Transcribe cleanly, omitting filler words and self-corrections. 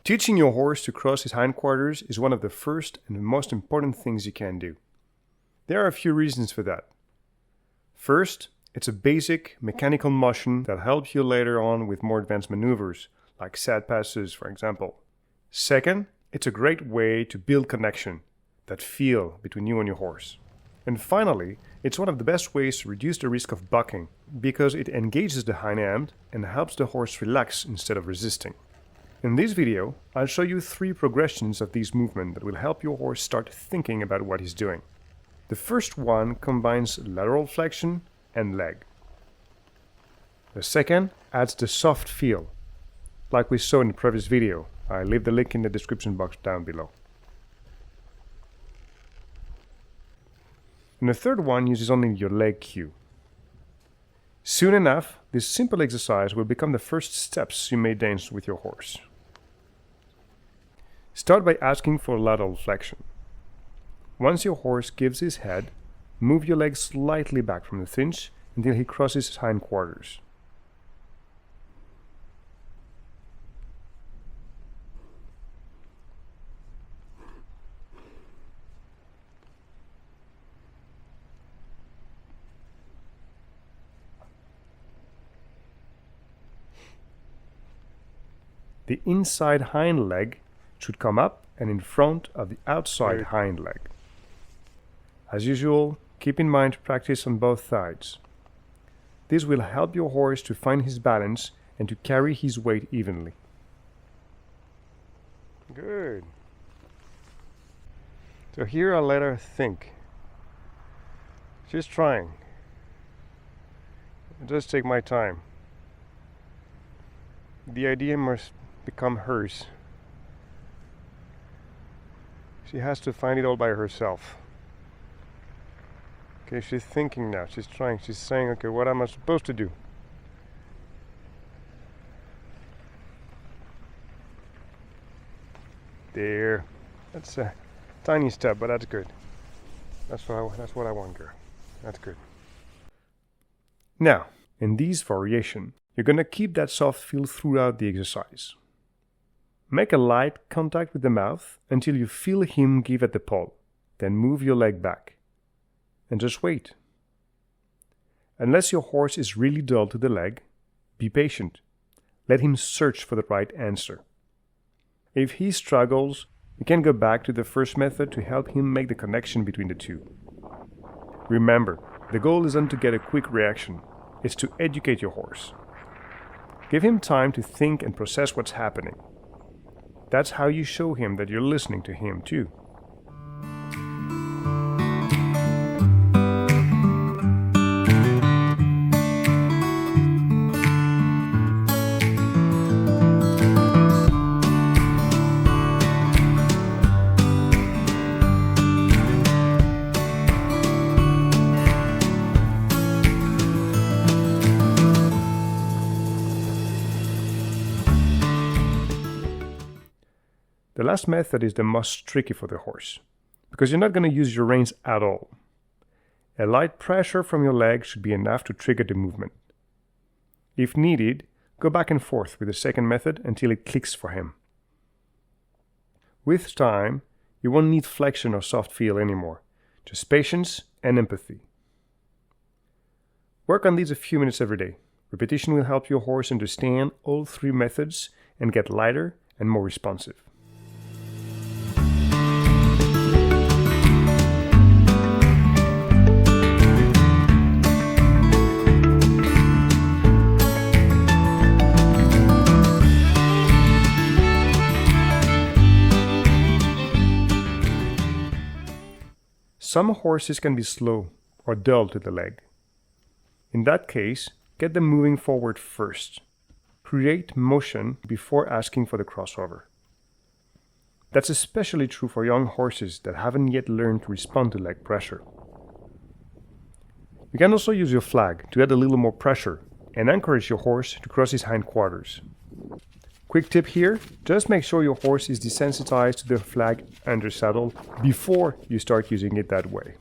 Teaching your horse to cross his hindquarters is one of the first and most important things you can do. There are a few reasons for that. First, it's a basic mechanical motion that helps you later on with more advanced maneuvers, like sad passes, for example. Second, it's a great way to build connection, that feel between you and your horse. And finally, it's one of the best ways to reduce the risk of bucking, because it engages the hind end and helps the horse relax instead of resisting. In this video, I'll show you 3 progressions of these movements that will help your horse start thinking about what he's doing. The first one combines lateral flexion and leg. The second adds the soft feel, like we saw in the previous video. I'll leave the link in the description box down below. And the third one uses only your leg cue. Soon enough, this simple exercise will become the first steps you may dance with your horse. Start by asking for lateral flexion. Once your horse gives his head, move your leg slightly back from the cinch until he crosses his hindquarters. The inside hind leg should come up and in front of the outside hind leg. As usual, keep in mind to practice on both sides. This will help your horse to find his balance and to carry his weight evenly. Good. So here I'll let her think. She's trying. I'll just take my time. The idea must become hers. She has to find it all by herself. Okay, she's thinking now. She's trying. She's saying, okay, what am I supposed to do? There. That's a tiny step, but that's good. That's what I want, girl. That's good. Now, in this variation, you're going to keep that soft feel throughout the exercise. Make a light contact with the mouth until you feel him give at the paw. Then move your leg back. And just wait. Unless your horse is really dull to the leg, be patient. Let him search for the right answer. If he struggles, you can go back to the first method to help him make the connection between the two. Remember, the goal isn't to get a quick reaction. It's to educate your horse. Give him time to think and process what's happening. That's how you show him that you're listening to him too. The last method is the most tricky for the horse, because you're not going to use your reins at all. A light pressure from your leg should be enough to trigger the movement. If needed, go back and forth with the second method until it clicks for him. With time, you won't need flexion or soft feel anymore, just patience and empathy. Work on these a few minutes every day. Repetition will help your horse understand all 3 methods and get lighter and more responsive. Some horses can be slow or dull to the leg. In that case, get them moving forward first. Create motion before asking for the crossover. That's especially true for young horses that haven't yet learned to respond to leg pressure. You can also use your flag to add a little more pressure and encourage your horse to cross his hindquarters. Quick tip here, just make sure your horse is desensitized to the flag under saddle before you start using it that way.